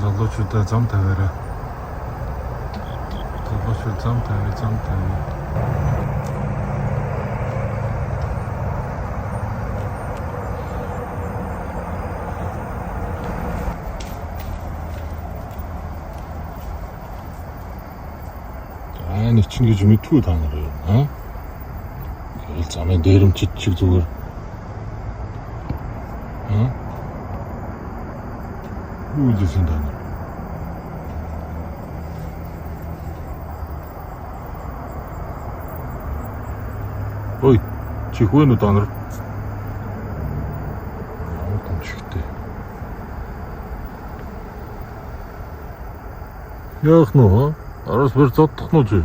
залуучуудаа зам тавиараа. Залуучууд зам тавь. Нэг чинь гэж мэдгүй та нар юм аа. Тэгэл замын дээрэмчид шиг зүгээр. Аа. Юу гэсэн та нар? Ой, чихвэн үү та нар? Ямар томчигтэй. Яах нь? Араас бэр зоддох нь үү?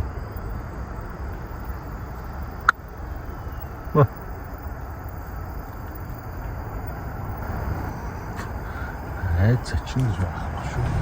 Айц очин гэж байхгүй шүү.